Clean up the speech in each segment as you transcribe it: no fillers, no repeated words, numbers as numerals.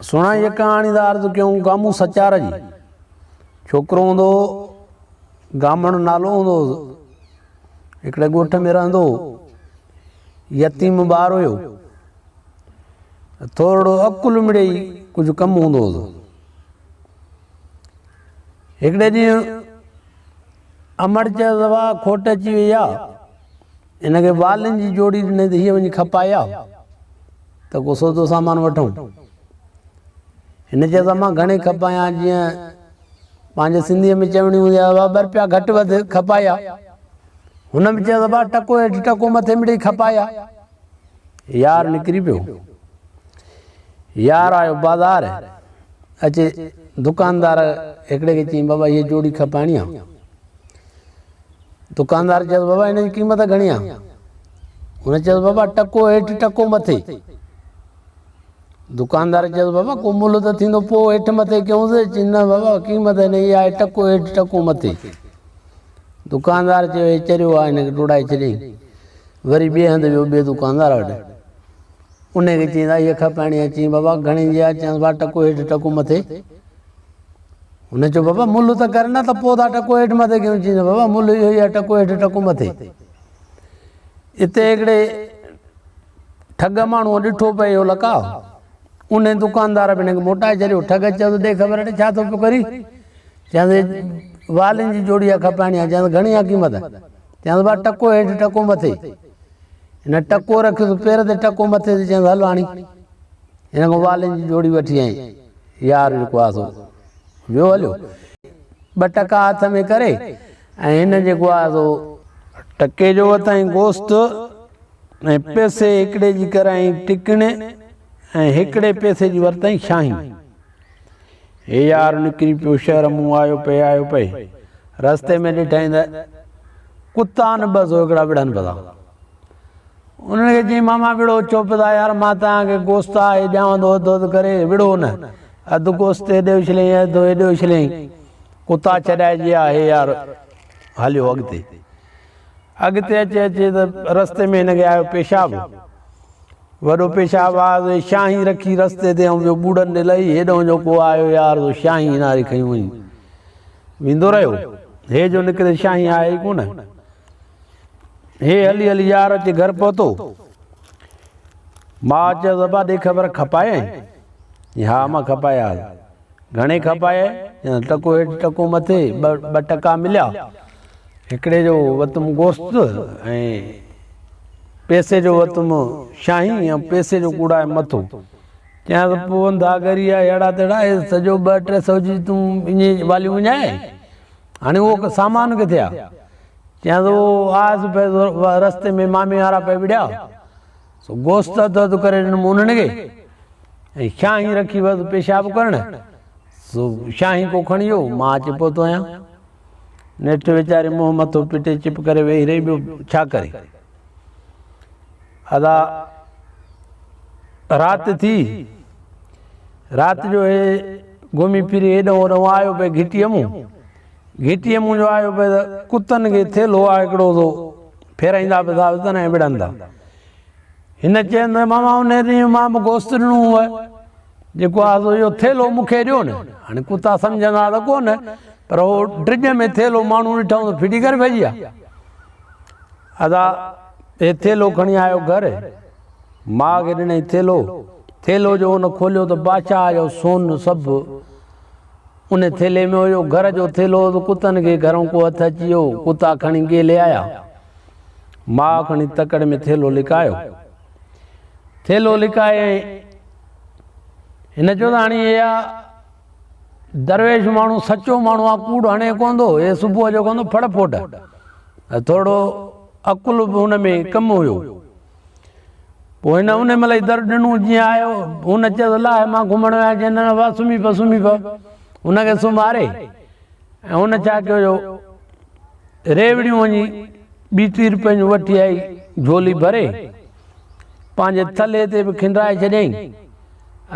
सुना ये कहानी दा अर्ज क्यों गामू सचार जी छोकरो होंदो गामण नालो होंदो हिकड़े गोठ में रहंदो यतीम ॿार हुयो थोड़ो अकुल मिड़ई कुछ कम होंदो हो हिकड़े ॾींहुं अमड़ चवा खोट अची वई आहे इनखे वालनि जी जोड़ी ॾिने त हीअ वञी खपाया त को सौदो सामान वठूं हिन चयो त मां घणे खपाया जीअं पंहिंजे सिंधीअ में चवणी हूंदी आहे ॿ रुपया घटि वधि खपाया हुन में चयो त भाउ टको हेठि टको मथे मिड़ई खपाया यार निकिरी पियो यार आयो बाज़ार अचे दुकानदार हिकिड़े खे चई बाबा हीअ जोड़ी खपाइणी आहे दुकानदार चयो बाबा हिन जी क़ीमत घणी आहे हुन चयो बाबा टको हेठि टको मथे दुकानदार चयो बाबा को मुल्ह त थींदो पोइ हेठि मथे कयूंसि चई न बाबा क़ीमत हिन जी आहे टको हेठि टको मथे दुकानदार चयो हे चरियो आहे हिनखे टोड़ाए छॾियईं वरी ॿिए हंधि वियो ॿिए दुकानदार वटि उनखे चईंदा हीअ खपाइणी आहे चई बाबा घणी जी आहे चयांसि बाबा टको हेठि टको मथे हुन चयो बाबा मुल्ह त कर न त पोइ था टको हेठि मथे कयूं चईंदा बाबा मुल्ह इहो ई आहे टको हेठि टको मथे हिते हिकिड़े ठग माण्हूअ ॾिठो पए इहो लका उन दुकानदार बि हिनखे मोटाए छॾियो ठग चयो ॾे ख़बर अड़े छा थो पियो करी चयांसि वालनि जी जोड़ी आहे खपाइणी आहे चयांसि घणी आहे क़ीमत चयांसि भाउ टको हेठि टको मथे हिन टको रखियोसि पेर ते टको मथे ते चयांसि हलो हाणी हिन खां वालनि जी जोड़ी वठी आई यार जेको आहे सो वियो हलियो ॿ टका हथ में करे ऐं हिन जेको आहे सो टके जो वरितई गोश्त ऐं पैसे हिकिड़े जी कराई टिकण ऐं हिकिड़े पैसे जी वरितई शाही हे यार निकिरी पियो शहर मूं आयो पए रस्ते में ॾिठई त कुता न बसि हिकिड़ा विढ़नि पिया उन्हनि खे चई मामा विड़ो चो पिया यार मां तव्हांखे गोश्त आहे ॾियांव थो अधु करे विड़ो न अधु गोश्त हेॾे उछलियईं अधु हेॾे उछलियईं कुता छॾाइजे आहे हे यार हलियो अॻिते अचे त रस्ते में हिनखे आयो पेशाब वॾो पेशाब आहे शाही रखी रस्ते ते ऐं ॿियो ॿूड़नि ॾे लही हेॾो जो को आयो यार शाही नारी खयूं वई वेंदो रहियो हे जो निकिरे शाही आहे ई कोन हे हली हली यार अचे घर पहुतो मां चयो बाबा ॾे ख़बर खपाए हा मां खपाया घणे खपाए टको हेठि टको मथे ॿ टका मिलिया हिकिड़े जो वरितुमि गोश्त ऐं पैसे जो वरितुमि शाही ऐं पैसे जो कूड़ा मथो चयांसि पोइ दागरी आहे अहिड़ा तेड़ा सॼो 200-300 जी तूं ईअं वालियूं विञाए हाणे उहो सामान किथे आहे चयांसि उहो आस पियो रस्ते में मामे वारा पिया विड़िया सो गोश्त अधु करे ॾिनमि उन्हनि खे ऐं शाही रखी वधि पेशाब करणु सो शाही को खणी वियो मां अची पहुतो आहियां नेठि वीचारे मुंहुं मथो पिटे चिप करे वेही रही ॿियो छा करे अदा राति थी राति जो हे घुमी फिरी हेॾो होॾो आयो पए घिटीअ मूं जो आयो पए त कुतनि खे थेलो आहे हिकिड़ो सो फेराईंदा पिया था विधनि ऐं विढ़ंदा हिन चवंदो मामा उन ॾींहुं मां गोश्त ॾिनो हुअ जेको आहे सो इहो थेलो मूंखे ॾियो न हाणे कुता सम्झंदा त कोन पर उहो ड्रिज में थेलो माण्हू ॾिठऊं त फिटी करे भॼी विया अदा हे थेलो खणी आयो घर माउ खे ॾिनई थेलो जो हुन खोलियो त बादशाह जो सोन सभु उन थेले में हुयो घर जो थेलो त कुतनि खे घरों को हथु अची वियो कुता खणी गेले आया माउ खणी तकड़ में थेलो लिकायो थेलो लिकाए हिन चयो त हाणे इहा दरवेश माण्हू सचो माण्हू आहे कूड़ हणे कोन थो हे सुबुह जो कोन थो फड़ फोट थोरो अकुल बि हुन में कमु हुयो पोइ हिन उन महिल ई दर ॾिनूं जीअं आयो हुन चयो लाइ मां घुमण विया चई न वाह सुम्ही पियो हुनखे सुम्हारे ऐं हुन छा कयो रेवड़ियूं वञी 20-30 रुपए जूं वठी आई झोली भरे पंहिंजे थले ते बि खिंडराए छॾियईं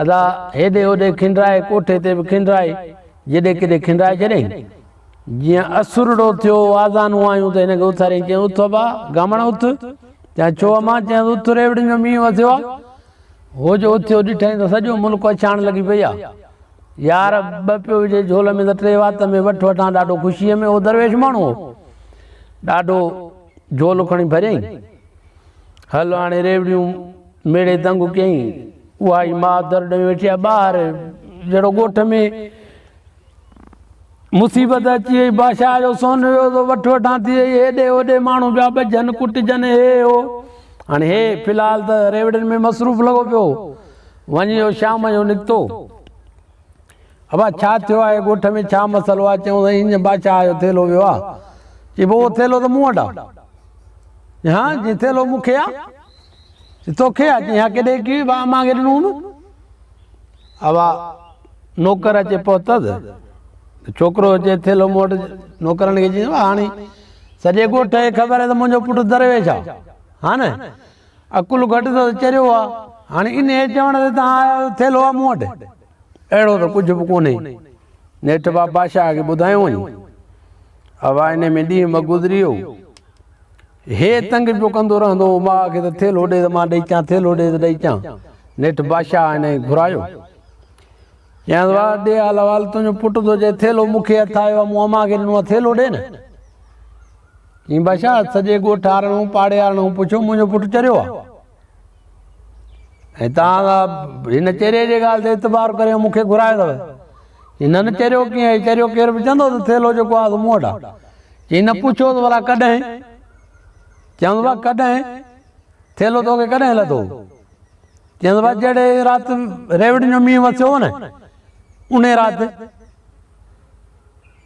अदा हेॾे होॾे खिंडराए कोठे ते बि खिंडराए जेॾे केॾे खिंडराए छॾियईं जीअं असुरड़ो थियो आज़ानूं आयूं त हिनखे उथारियईं चयईं उथ भाउ गामण उथ चयां छो मां चयां उथ रेवड़ियुनि जो मींहुं वसियो आहे हो जो उथियो ॾिठईं त सॼो मुल्क अछाण लॻी पई आहे। यार ॿ पियो विझे झोल में त टे वात में वठि वठां ॾाढो ख़ुशीअ में। उहो दरवेश माण्हू हो, ॾाढो झोल खणी भरियईं। हल हाणे रेवड़ियूं मेड़े दंग कयईं। उहा ई मां दर ॾेई वेठी आहे ॿाहिरि। जहिड़ो ॻोठ में मुसीबत अची वई, बादशाह जो सोन वियो त वठि वठां थी वई, हेॾे होॾे माण्हू पिया ॿजनि कुटिजनि, हे हो। हाणे हे फ़िलहाल त रेवड़ियुनि में मसरूफ़ लॻो पियो। वञी वियो शाम जो निकितो। अबा छा थियो आहे ॻोठ में, छा मसइलो आहे? चयूं साईं हीअं बादशाह जो थेलो वियो आहे। चई पोइ उहो थेलो त मूं वटि आहे। हा जी थेलो मूंखे आहे, तोखे आहे? चई हा केॾे की मां ॾिनो हूंदो। अबा नौकर अचे पहुतसि, छोकिरो अचे थेलो मूं वटि। नौकरनि खे चई हाणे सॼे ॻोठ खे ख़बर आहे त मुंहिंजो पुटु दरवेश आहे, हा न, अकुल घटि त चरियो आहे। हाणे इन चवण ते तव्हां थेलो आहे मूं वटि? अहिड़ो त कुझु बि कोन्हे। नेठि बादशाह खे ॿुधायो वञी। अबा इन में ॾींहुं ॿ गुज़री वियो। हे तंग पियो कंदो रहंदो, मां खे त थेलो ॾे त मां ॾेई अचां, थेलो ॾे त ॾेई अचां। नेठि बादशाह हिन घुरायो। चयांसि वाह ॾे हाल अहिवाल, तुंहिंजो पुटु थो चए थेलो मूंखे हथ आयो आहे, मूं अम्मा खे ॾिनो आहे, थेलो ॾे न। चई बादशाह सॼे ॻोठ वारनि पाड़े वारनि पुछो, मुंहिंजो पुटु चरियो आहे। ऐं तव्हां हिन चेरे जे ॻाल्हि ते इतबार करे मूंखे घुरायो अथव। हिन न चरियो कीअं? चरियो केरु बि चवंदो त थेलो जेको आहे मूं वटि आहे। चई न पुछो त भला कॾहिं? चवंदो भाउ कॾहिं? थेलो तोखे कॾहिं लथो? चवंदो भाउ जहिड़े राति रेवड़ियुनि जो मींहुं वसियो हो न, उन राति।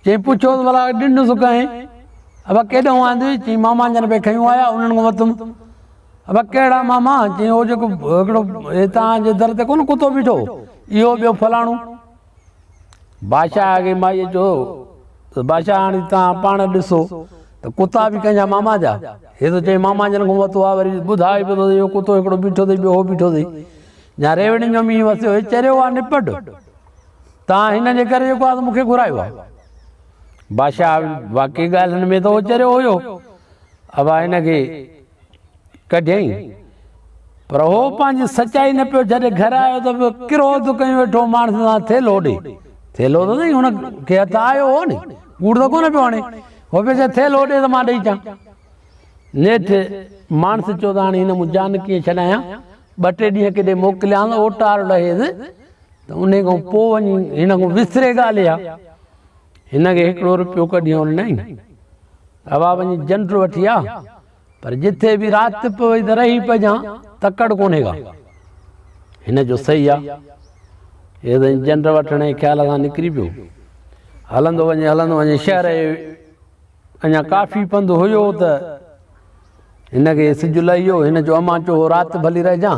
चई पुछो त भला ॾिनसि कहीं? अब केॾो आंदी? चई मामा जन पे खयूं आया, उन्हनि खां वरितुमि। अब कहिड़ा मामा? चई उहो जेको हिकिड़ो तव्हांजे दर ते कोन कुतो बीठो, इहो ॿियो फलाणो। बादशाह खे माईअ चयो त बादशाह हाणे तव्हां पाण ॾिसो त कुता बि कंहिंजा मामा जा। हे त चई मामा जन खां वरितो आहे, वरी ॿुधाए पियो थो इहो कुतो हिकिड़ो बीठो अथई, ॿियो हो बीठो अथई। या रेवड़ियुनि जो मींहुं वसियो, हे चरियो आहे निपट, तव्हां हिन जे करे जेको आहे त मूंखे घुरायो आहे। बादशाह वाक़ई ॻाल्हि हिन में त उहो चरियो हुयो। अब हिनखे कढियईं, पर हो पंहिंजी सचाई न पियो छॾे। घर आयो त किरोध कयूं वेठो माण्हू सां, थेलो ॾे। थेलो त साईं हुनखे हथ आयो हो नी, कूड़ त कोन पियो हाणे। हो पियो चए थेलो ॾे त मां ॾेई अचां। नेठि माण्हू चयो त हाणे हिन मूं जान कीअं छॾायां, ॿ टे ॾींहं केॾे मोकिलियां त ओटार लहेसि त उन खां पोइ वञी हिन खां विसरे ॻाल्हि आहे। हिनखे हिकिड़ो रुपयो कढी ॾिनई। हवा वञी जंड वठी आ, पर जिथे भी रात पई त रही पजां तकड़ कोन्हे का। हिन जो सही आ। ये जंड वठण जे ख्याल सां निकिरी पियो। हलंदो वञे शहर अञा काफ़ी पंधु हुयो त हिनखे सिजु लहियो। हिन जो अम्मा चयो रात भली रहिजां।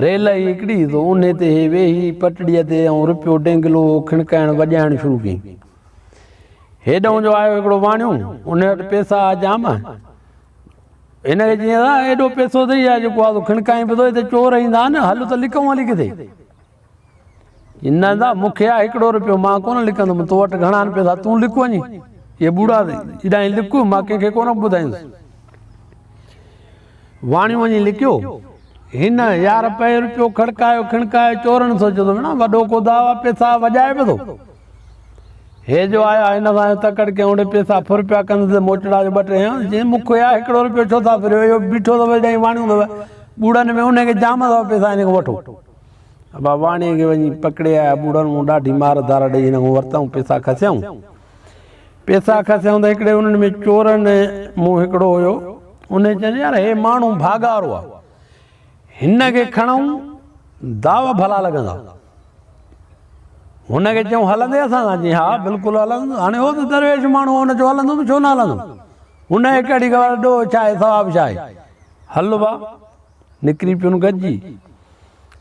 रेल ही हिकिड़ी तो उन ते वेही पटड़ीअ ते ऐं रुपयो डेंगलो खिणकाइण वॼाइण शुरू कई। हेॾो जो आयो हिकिड़ो वाणियो, उन वटि पैसा जाम। हिनखे चई एॾो पैसो अथई आहे जेको आहे खिणकाई पियो हिते चोर ईंदा न, हल त लिखूं हली किथे। न दा मूंखे आहे हिकिड़ो रुपयो, मां कोन लिखंदुमि, तो वटि घणा पैसा तूं लिख वञी। ये बूढ़ा हेॾा लिख, मां कंहिंखे कोन ॿुधाईंदुसि। वाणियूं वञी लिखियो। हिन यार पे रुपयो खड़कायो खिणकायो, चोरनि सोचियो त वॾो को दावा पैसा वॼाए पियो थो। हे जो आया हिन सां तकड़ के होॾे पैसा फुर पिया कंदुसि मोचड़ा जो ॿ टे। जीअं मूंखे आहे हिकिड़ो रुपयो छो था फिरियो, इहो बीठो अथव ॾाढी वाणियूं अथव ॿूढ़नि में, उनखे जाम अथव पैसा, हिन खां वठो। अब वाणीअ खे वञी पकिड़े आया ॿूढ़नि मूं ॾाढी मार धार ॾेई हिन खां वरितऊं पैसा खसियऊं। पैसा खसियऊं त हिकिड़े उन्हनि में चोरनि मूं हिकिड़ो हुयो, उन चयो यार हे माण्हू भागारो आहे, हिन खे खणूं दाव भला लॻंदा। हुनखे चयूं हलंदे असां सां? जी हा बिल्कुलु हलंदो। हाणे हो त दरवेश माण्हू हुन चयो हलंदुमि, छो न हलंदुमि। हुनखे कहिड़ी ख़बर ॾो छा आहे सवाबु छा आहे। हल भा निकिरी पियो गॾिजी।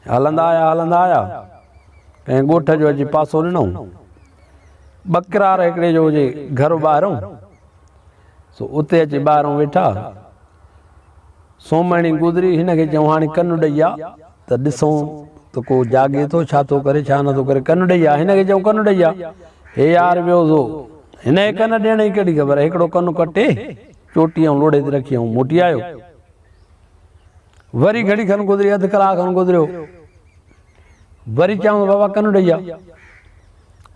हलंदा आया कंहिं ॻोठ जो अची पासो ॾिनऊं। ॿकरार हिकिड़े जो हुजे घर ॿाहिरों, सो उते अची ॿाहिरों वेठा। सोमणी गुज़री। हिनखे चयूं हाणे कनु ॾेई आ त ॾिसूं त को जागे थो, छा थो करे छा नथो करे। कनु ॾेई आ। हिनखे चयूं कनु ॾेई आ। हे यार वियो थो, हिनखे कनु ॾियण जी कहिड़ी ख़बर। हिकिड़ो कनु कटे चोटी ऐं लोड़े ते रखी ऐं मोटी आयो। वरी घड़ी खनि गुज़री, अधु कलाक खनि गुज़रियो। वरी चऊं बाबा कन ॾेई आ,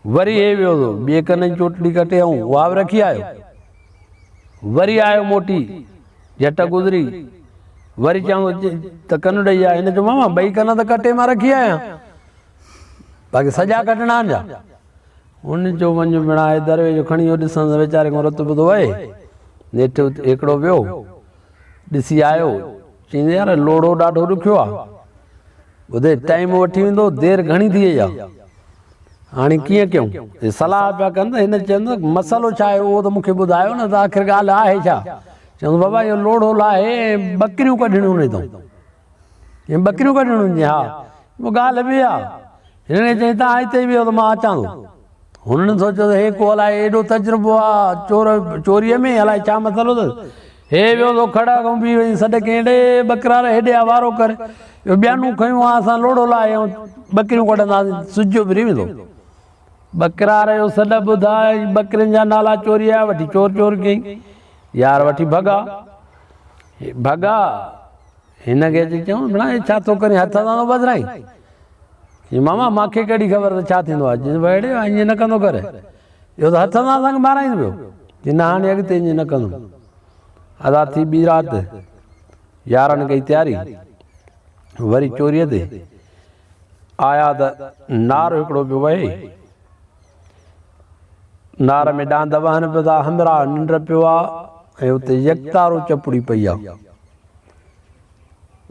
वरी हे वियो ॿिए कन जी चोटड़ी कटे ऐं वाव रखी आयो, वरी आयो मोटी झट गुज़री, वरी चऊं त कन ॾेई आ, हिन चयो मामा ॿई कन त कटे मां रखी आहियां, बाक़ी सॼा कटणा आहिनि जा। हुन चयो वञ भेणा हे दरवे जो खणी वियो ॾिसण वीचारे खां रत ॿुधो आहे। नेठि हिकिड़ो वियो ॾिसी आयो, चईंदे यार लोड़ो ॾाढो ॾुखियो आहे, ॿुधे टाइम वठी वेंदो, देरि घणी थी वई आहे, हाणे कीअं कयूं? हे सलाह पिया कनि त हिन चवंदो मसालो छा आहे उहो त मूंखे ॿुधायो न, त आख़िर ॻाल्हि आहे छा? चवंदो बाबा इहो लोड़ो लाहे ॿकरियूं कढणियूं हुन तां, ॿकरियूं कढणियूं हूंदियूं, हा उहा ॻाल्हि बि आहे। हिन चई तव्हां हिते वियो त मां अचां थो। हुननि सोचियो त हे को अलाए एॾो तजुर्बो आहे चोरीअ में, अलाए छा मसालो अथसि। हे वियो थो खड़ा खां बीह वञी सॾ कई हेॾे बकरा हेॾे वारो करे, ॿियानूं खयूं आहे असां लोड़ो लाहे ऐं ॿकरियूं कढंदासीं, सुजो फिरी वेंदो। बकरा जो सॾ ॿुधाए, ॿकरियुनि जा नाला चोरी आहे, वठी चोर चोर कयईं यार, वठी भॻा भॻा। हिन खे अची चऊं भेणा हे छा थो करे, हथ सां थो बदिराई? मामा मूंखे कहिड़ी ख़बर त छा थींदो आहे? अहिड़े ईअं न कंदो करे, इहो त हथ सां असांखे माराईंदो पियो। की न हाणे अॻिते ईअं न कंदो। अदा थी ॿी राति यारनि कई तयारी, वरी चोरीअ ते आया त नार हिकिड़ो पियो वहे, नार में डांद वहनि पियो था, हमरा निंड पियो आहे ऐं उते यकतारो चपड़ी पई आहे।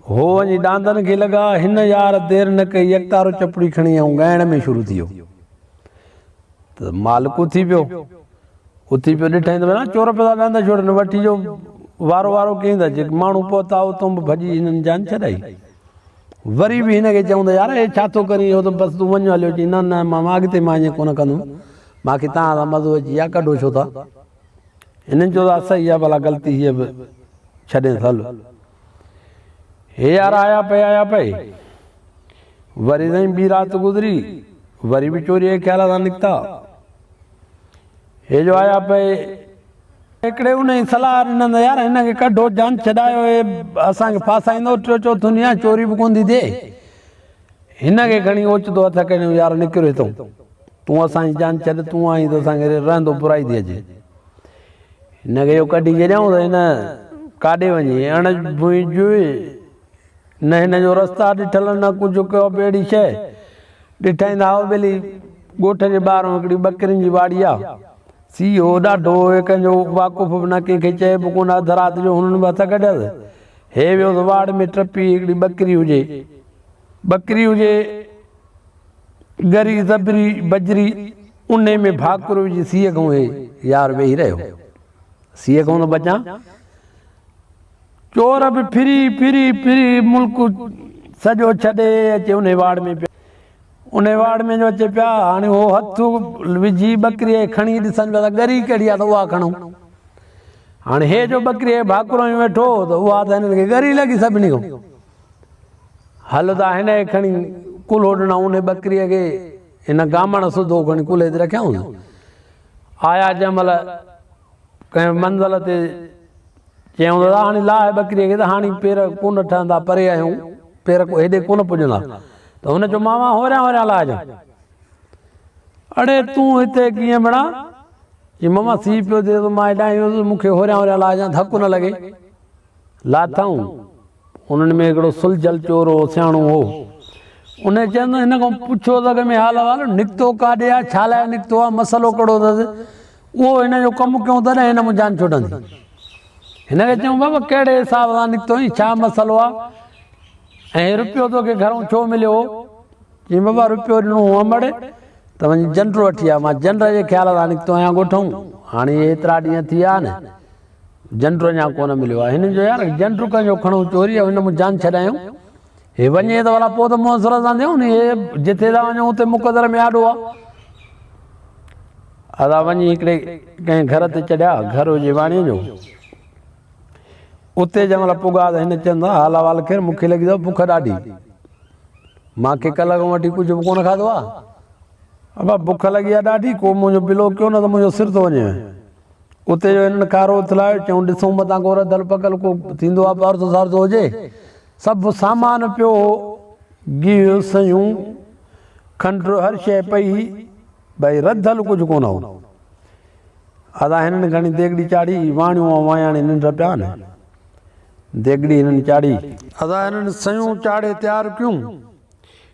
हो वञी डांदनि खे लॻा, हिन यार देरि न कई, यकतारो चपड़ी खणी ऐं ॻाइण में शुरू थी वियो। त मालिक उथी पियो ॾिठईं त भेण चोर पिया था डांदा छोड़नि, वठी जो वारो वारो कयईं त जेके माण्हू पहुता उतां बि भॼी हिननि जान छॾाई। वरी बि हिन खे चऊं त यार हे छा थो करी, इहो त बसि तूं वञ हलियो। चई न न मां अॻिते मां ईअं कोन कंदुमि, मूंखे तव्हां सां मज़ो अची वियो आहे, कढो छो था? हिननि चयो त सही आहे, भला ग़लती हीअ बि छॾे हल। हे यार आया पए, वरी ताईं ॿी राति गुज़री, वरी बि चोरीअ जे ख़्याल सां निकिता। हे जो आया पए, हिकिड़े उन जी सलाह ॾिननि त यार हिन खे कढो, जान छॾायो, हे असांखे फासाईंदो, टियों चौथों ॾींहुं चोरी बि कोन थी थिए। हिन खे खणी ओचितो हथ कयूं यार निकिरो हितां, तूं असांजी जान छॾ, तूं आई त असांखे रहंदो बुराई थी अचे। हिन खे इहो कढी छॾियऊं त हिन काॾे वञे, अण भुंजुए न, हिन जो रस्ता ॾिठल न कुझु कयो, अहिड़ी शइ ॾिठईं त आओ ॿेली ॻोठ जे ॿाहिरां हिकिड़ी ॿकरियुनि जी वाड़ी आहे, सीहो ॾाढो कंहिंजो वाक़ुफ़ बि न, कंहिंखे चए बि कोन, अधु राति जो हुननि बि हथ कढियसि। हे वियो त वाड़ में टपी, हिकिड़ी ॿकरी हुजे गरी ज़बरी बजरी, उन में भाकुर विझी सीअ खां हे यार वेही रहियो, सीअ खां त बचां। चोर बि फिरी मुल्क सॼो छॾे अचे उन वाड़ में पिया, उन वाड़ में जो अचे पिया। हाणे उहो हथु विझी ॿकरीअ खे खणी ॾिसनि पिया त ॻरी कहिड़ी आहे त उहा खणूं। हाणे हे जो ॿकरीअ खे भाकुर में वेठो त उहा त हिननि खे ॻरी लॻी सभिनी खां। हल त हिन खे खणी कुल्हो ॾिनऊं, उन ॿकरीअ खे हिन गामण सुधो खणी कुल्हे ते रखियऊं। आया जंहिं महिल कंहिं मंज़िल ते चयूं त हाणे लाहे ॿकरीअ खे, त हाणे पेर कोन ठहंदा, परे आहियूं, पेर हेॾे कोन पुॼंदा। त हुन चयो मामा होरियां लाहिजां। अड़े तूं हिते कीअं भेणा? चई मामा सीउ पियो थिए त मां हेॾां वियुसि, मूंखे होरियां लाहिजां, धकु न लॻे। लाथऊं, उन्हनि में हिकिड़ो सुलझल चोर हो, सियाणो हो। उन चवंदो हिन खां पुछो त अॻ में हाल अहिवाल, निकितो काॾे आहे, छा लाइ निकितो आहे, मसालो कहिड़ो अथसि, उहो हिन जो कमु कयूं तॾहिं हिन मूं जान छुटंदी। हिन खे चऊं बाबा कहिड़े हिसाब सां निकितो हुई, छा मसालो आहे, ऐं रुपियो तोखे घरों छो मिलियो? चई बाबा रुपियो ॾिनो हुओ अमड़, त वञी झंडु वठी आहे, मां झंड जे ख़्याल सां निकितो आहियां ॻोठूं। हाणे एतिरा ॾींहं थी विया न, झंडु अञा कोन मिलियो आहे। हिननि जो यार झंडु कंहिंजो खणूं चोरी, हिन मूं जान छॾायूं, हे वञे त भला पोइ त मुंहुं सां ॾियूं नी, हे जिथे था वञूं उते मुक़दर में आॾो आहे। अदा वञी हिकिड़े कंहिं घर ते चढ़िया, घर हुजे वाणीअ जो, उते जंहिं महिल पुॻा त हिन चवंदा हाल अहिवाल केरु, मूंखे लॻी अथव बुख ॾाढी, मूंखे कल्ह खां वठी कुझु बि कोन खाधो आहे, अबा बुख लॻी आहे ॾाढी, को मुंहिंजो बिलो कयो न त मुंहिंजो सिर थो वञे। उते जो हिननि कारो उथलायो, चऊं ॾिसूं मतां को रधल पकल को थींदो आहे, पारसो सारसो हुजे। सभु सामान पियो, गिहु सयूं खंड हर शइ पई भई रधल कुझु कोन हो। अदा हिननि घणी देगड़ी चाढ़ी वाणियूं ऐं वायाणी निंड पिया न देगड़ी हिननि चाढ़ी अदा हिननि सयूं चाढ़े तयारु कयूं।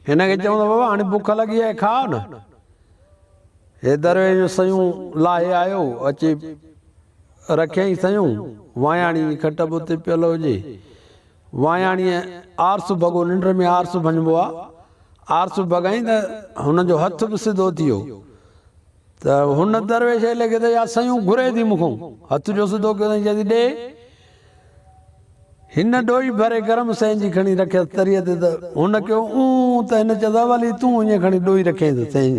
हिनखे चऊं त बाबा हाणे बुख लॻी आहे खा न। हे दरवेश सयूं लाहे आयो अचे रखियईं सयूं वायाणी खट बि उते पियल हुजे। वायाणीअ आरसु भॻो निंड में आरसु भञिबो आहे। आरसु भॻाई त हुनजो हथ बि सिधो थी वियो त हुन दरवेश लॻे त या सयूं घुरे थी मूंखां हथ जो सिधो कयो अथई चई ॾे। हिन ॾोई भरे गरम शइ जी खणी रखियसि तरीअ ते त हुन कयो त हिन चयो वली तूं ईअं खणी ॾोई रखियईं त शइ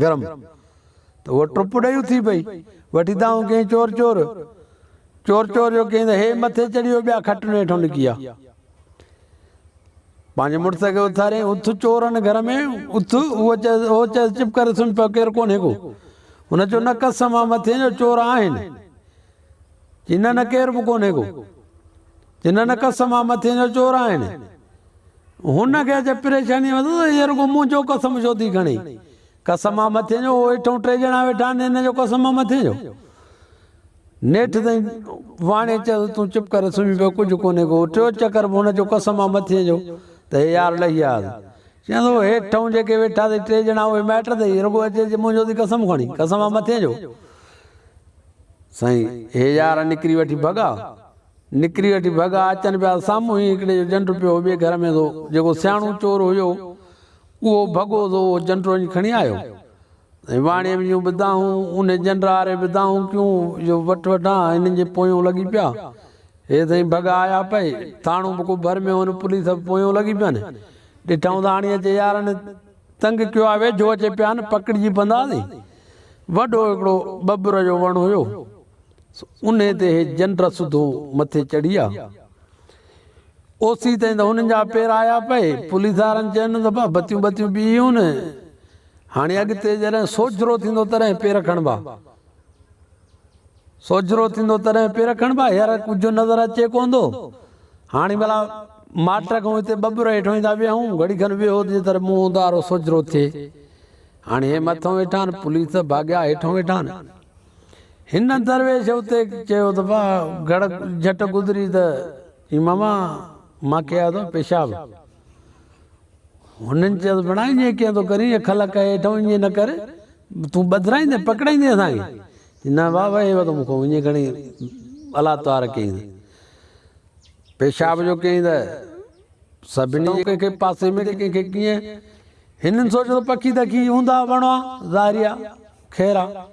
गरम त उहा टुप ॾेई थी पई वठी दाऊं कयईं चोर चोर चोर चोर जो कयईं त हे मथे चढ़ी वियो ॿिया खटनि हेठो निकिरी विया। पंहिंजे मुड़ुस खे उथारियईं उथ चोरनि घर में उथ उहो चए चिप करे सुम्ही पियो केरु कोन्हे को। हुन चयो न कसम आहे मथे जो चोर आहिनि चई न न केरु बि कोन्हे को चई न न कसम आहे मथे जो चोर आहिनि। हुनखे अचे परेशानी हीअ रुॻो मुंहिंजो कसम छो थी खणी कसम आहे मथे जो हेठो टे ॼणा वेठा आहिनि हिन जो कसम आहे मथे जो। नेठि ताईं वाणे चयो तूं चुप करे सुम्ही पियो कुझु कोन्हे को टियों चकर बि हुनजो कसम आहे मथे जो त हे यार लही आहे चवंदो हेठऊं जेके वेठा अथई टे ॼणा उहे माइट अथई रुॻो अचे मुंहिंजो थी कसम खणी कसम आहे मथे जो। साईं हे यार निकिरी वठी भॻा निकिरी वठी भॻा अचनि पिया साम्हूं ई हिकिड़े जो जंड पियो ॿिए घर में थो जेको सियाणो चोर हुयो उहो भॻो थो जंड वञी खणी आयो ऐं वाणीअ में जूं ॿुधाऊं उन जंड वारे ॿुधाऊं क्यूं जो वठि वठां हिननि जे पोयूं लॻी पिया। हे साईं भॻा आया पए थाणो बि को भर में हुन पुलिस पोयूं लॻी पिया न ॾिठऊं त हाणे अचे यारनि तंग कयो आहे वेझो अचे पिया न पकड़िजी पवंदासीं। वॾो हिकिड़ो बबुर जो वणु हुयो उन ते हे जंड सिधो मथे चढ़ी विया। ओसी ताईं त हुननि जा पेर आया पए पुलिस वारनि चवनि त भाउ बतियूं बतियूं ॿियूं न हाणे अॻिते जॾहिं सोझरो थींदो तॾहिं पेर खणबा सोझरो थींदो तॾहिं पेर खणबा यार कुझु नज़र अचे कोन थो। हाणे भला माट खां हिते बबुर हेठो ईंदा विहूं घड़ी खनि विहो त मुंहुं दारो सोझरो थिए। हाणे हे मथां वेठा आहिनि पुलिस भाॻिया हेठो वेठा आहिनि। हिन दरवेश उते चयो त भाउ घड़ झटि गुज़री त चई मामा मां कया थो पेशाब। हुननि चयो त बणाई ईअं कीअं थो करी ईअं ख़लक हेठो ईअं न कर तूं ॿधाईंदे पकड़ाईंदे असांखे न वाह वाह हे त मूंखां ईअं घणी अला तार कयईं पेशाब जो कयईं त सभिनी कंहिंखे पासे में कंहिंखे कीअं हिननि सोचियो पखी त की हूंदा वणो ज़ाहिरी आहे ख़ैर आहे।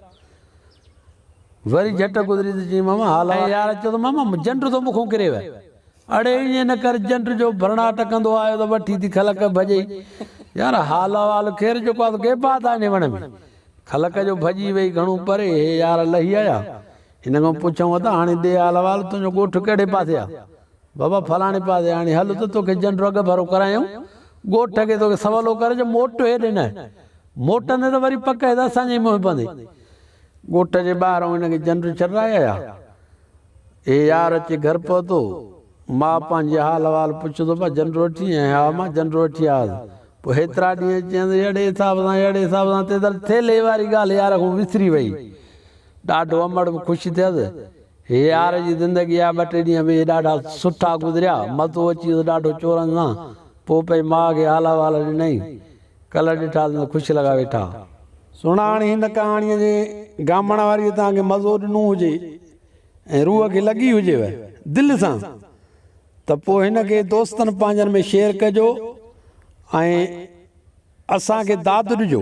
वरी झटि गुज़री त चई मामा हाल यार चयो त मामा जंड थो मूंखां किरे वए अड़े ईअं न कर जंड जो भरणा टकंदो आयो त वठी थी ख़लक भॼई यार हाल अहिवाल ख़ैर जेको आहे के बात आहे वण में ख़लक जो भॼी वई घणो परे हे यार लही आया। हिन खां पुछऊं त हाणे ॾे हाल अहिवाल तुंहिंजो ॻोठु कहिड़े पासे आहे बाबा फलाणे पासे हाणे हल त तोखे जंड अॻु भरो करायूं ॻोठ खे तोखे सवलो करे जो मोट हेॾे न मोटंदे त वरी पक त असांजे मुंहुं पवंदे ॻोठ जे ॿाहिरां हिनखे जंड छॾाया हे यार अची घर पहुतो मां पंहिंजे हाल अहिवाल पुछो त भाउ जंड वठी ऐं हा मां जंड वठी आयुसि पोइ हेतिरा ॾींहं चयईं अहिड़े हिसाब सां ते त थेले वारी ॻाल्हि यार खां विसरी वई ॾाढो अमड़ बि ख़ुशि थियसि। हे यार जी ज़िंदगी आहे ॿ टे ॾींहं में ॾाढा सुठा गुज़रिया मज़ो अची वियो ॾाढो चोरनि सां पोइ भई माउ खे हाल अहिवाल ॾिनई कल्ह ॾिठासीं त ख़ुशि लॻा वेठा। सुहिणा हाणे हिन कहाणीअ जे गामण वारीअ तव्हांखे मज़ो ॾिनो हुजे ऐं रूह खे लॻी हुजेव दिलि सां त पोइ हिनखे दोस्तनि पंहिंजनि में शेयर कजो ऐं असांखे दाद ॾिजो।